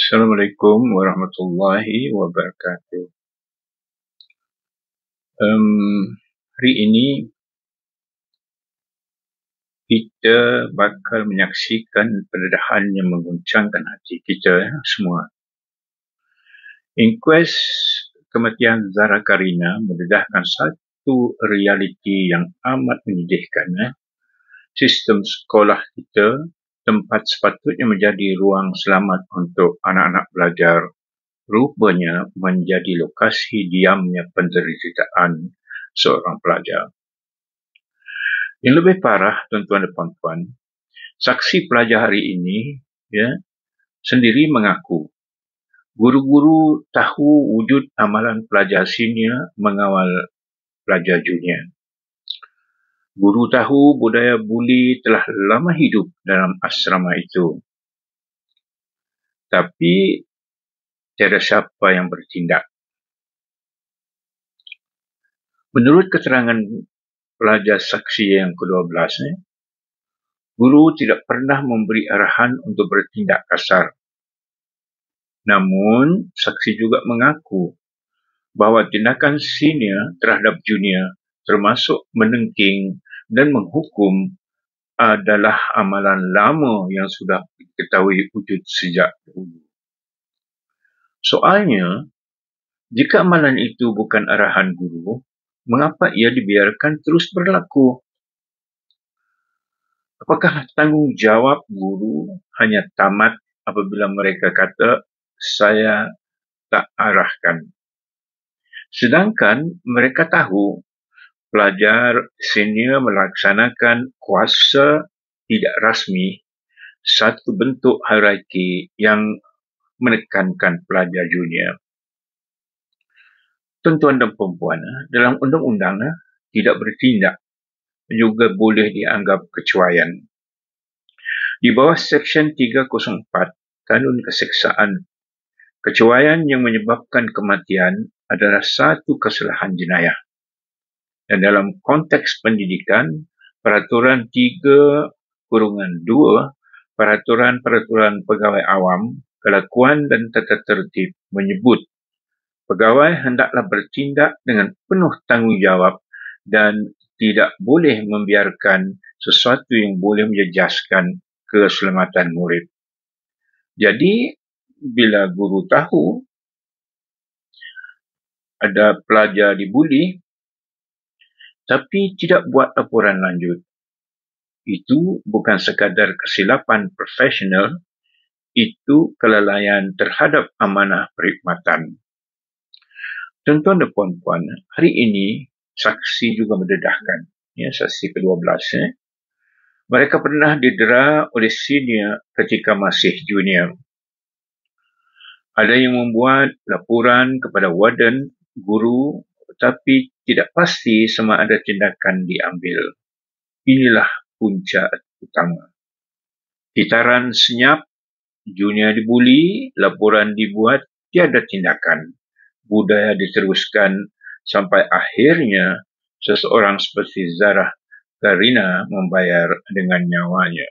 Assalamualaikum warahmatullahi wabarakatuh. Hari ini kita bakal menyaksikan pendedahan yang mengguncangkan hati kita semua. Inkues kematian Zahra Karina mendedahkan satu realiti yang amat menyedihkan. Sistem sekolah kita, tempat sepatutnya menjadi ruang selamat untuk anak-anak belajar, rupanya menjadi lokasi diamnya penderitaan seorang pelajar. Yang lebih parah, tuan-tuan dan puan-puan, saksi pelajar hari ini sendiri mengaku guru-guru tahu wujud amalan pelajar senior mengawal pelajar junior. Guru tahu budaya buli telah lama hidup dalam asrama itu. Tapi tiada siapa yang bertindak. Menurut keterangan pelajar saksi yang ke-12, guru tidak pernah memberi arahan untuk bertindak kasar. Namun, saksi juga mengaku bahawa tindakan senior terhadap junior, termasuk menengking dan menghukum, adalah amalan lama yang sudah diketahui wujud sejak dulu. Soalnya, jika amalan itu bukan arahan guru, mengapa ia dibiarkan terus berlaku? Apakah tanggungjawab guru hanya tamat apabila mereka kata, "Saya tak arahkan"? Sedangkan mereka tahu pelajar senior melaksanakan kuasa tidak rasmi, satu bentuk hierarki yang menekankan pelajar junior. Tuan-tuan dan puan-puan, dalam undang-undang tidak bertindak juga boleh dianggap kecuaian. Di bawah Seksyen 304 Kanun Keseksaan, kecuaian yang menyebabkan kematian adalah satu kesalahan jenayah. Dan dalam konteks pendidikan, Peraturan 3/2 Peraturan Pegawai Awam, Kelakuan dan Tata Tertib menyebut pegawai hendaklah bertindak dengan penuh tanggungjawab dan tidak boleh membiarkan sesuatu yang boleh menjejaskan keselamatan murid. Jadi, bila guru tahu ada pelajar dibuli, tapi tidak buat laporan lanjut, itu bukan sekadar kesilapan profesional, itu kelalaian terhadap amanah perkhidmatan. Tuan-tuan dan puan-puan, hari ini saksi juga mendedahkan, saksi ke-12. Mereka pernah didera oleh senior ketika masih junior. Ada yang membuat laporan kepada warden, guru, tetapi tidak pasti sama ada tindakan diambil. Inilah punca utama. Kitaran senyap, junior dibuli, laporan dibuat, tiada tindakan. Budaya diteruskan sampai akhirnya seseorang seperti Zahra Karina membayar dengan nyawanya.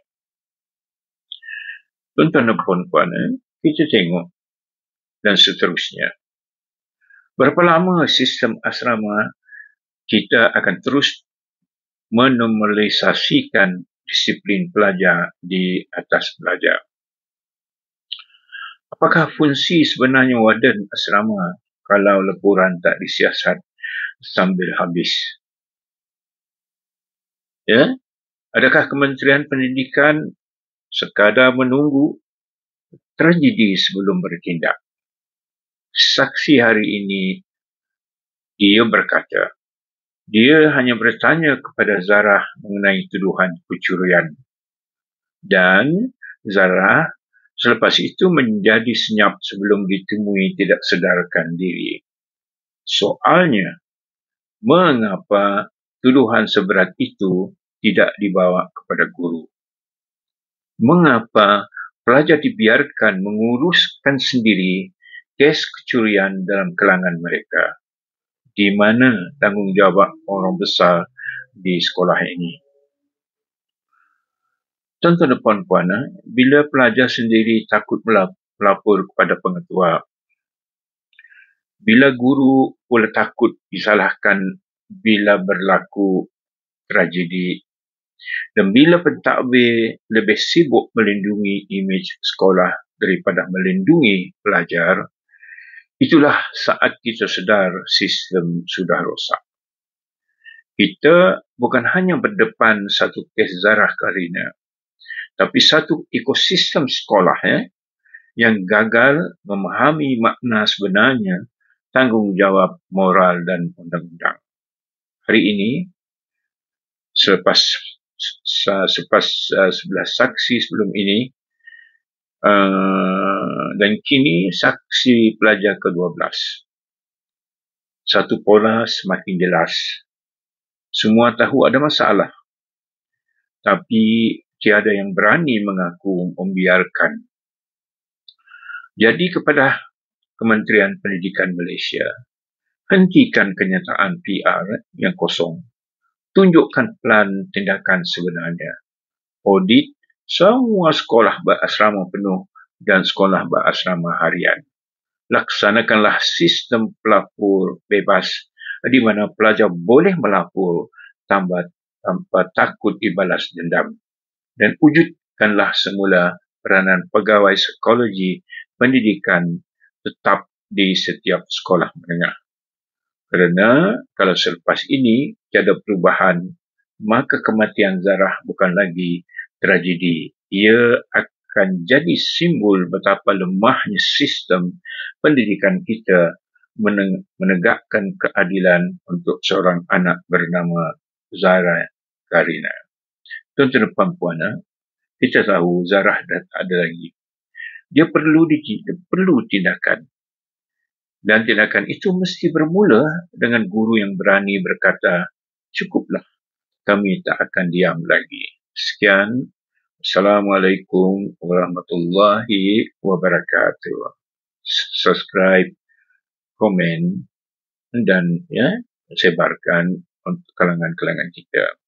Tuan-tuan dan puan-puan, kita tengok dan seterusnya. Berapa lama sistem asrama kita akan terus menormalisasikan disiplin pelajar di atas pelajar? Apakah fungsi sebenarnya warden asrama kalau laporan tak disiasat sambil habis? Adakah Kementerian Pendidikan sekadar menunggu tragedi sebelum bertindak? Saksi hari ini, dia berkata, dia hanya bertanya kepada Zahra mengenai tuduhan pencurian. Dan Zahra selepas itu menjadi senyap sebelum ditemui tidak sedarkan diri. Soalnya, mengapa tuduhan seberat itu tidak dibawa kepada guru? Mengapa pelajar dibiarkan menguruskan sendiri kes kecurian dalam kalangan mereka? Di mana tanggungjawab orang besar di sekolah ini? Tuan-tuan dan puan-puan, bila pelajar sendiri takut melapor kepada pengetua. Bila guru pula takut disalahkan bila berlaku tragedi, dan bila pentadbir lebih sibuk melindungi imej sekolah daripada melindungi pelajar, itulah saat kita sedar sistem sudah rosak. Kita bukan hanya berdepan satu kes Zarah Karina, tapi satu ekosistem sekolah yang gagal memahami makna sebenarnya tanggungjawab moral dan undang-undang. Hari ini, selepas 11 saksi sebelum ini, dan kini saksi pelajar ke-12. Satu pola semakin jelas. Semua tahu ada masalah, tapi tiada yang berani mengaku membiarkan. Jadi kepada Kementerian Pendidikan Malaysia, hentikan kenyataan PR yang kosong. Tunjukkan plan tindakan sebenarnya. Audit semua sekolah berasrama penuh dan sekolah berasrama harian. Laksanakanlah sistem pelapor bebas di mana pelajar boleh melapor tanpa takut dibalas dendam. Dan wujudkanlah semula peranan pegawai psikologi pendidikan tetap di setiap sekolah menengah. Kerana kalau selepas ini tiada perubahan, maka kematian Zarah bukan lagi tragedi. Ia akan jadi simbol betapa lemahnya sistem pendidikan kita menegakkan keadilan untuk seorang anak bernama Zarah Karina. Tuan-tuan dan puan-puan, kita tahu Zarah dah tak ada lagi. Dia perlu tindakan. Dan tindakan itu mesti bermula dengan guru yang berani berkata, cukuplah, kami tak akan diam lagi. Sekian. Assalamualaikum warahmatullahi wabarakatuh. Subscribe, komen, dan sebarkan untuk kalangan-kalangan kita.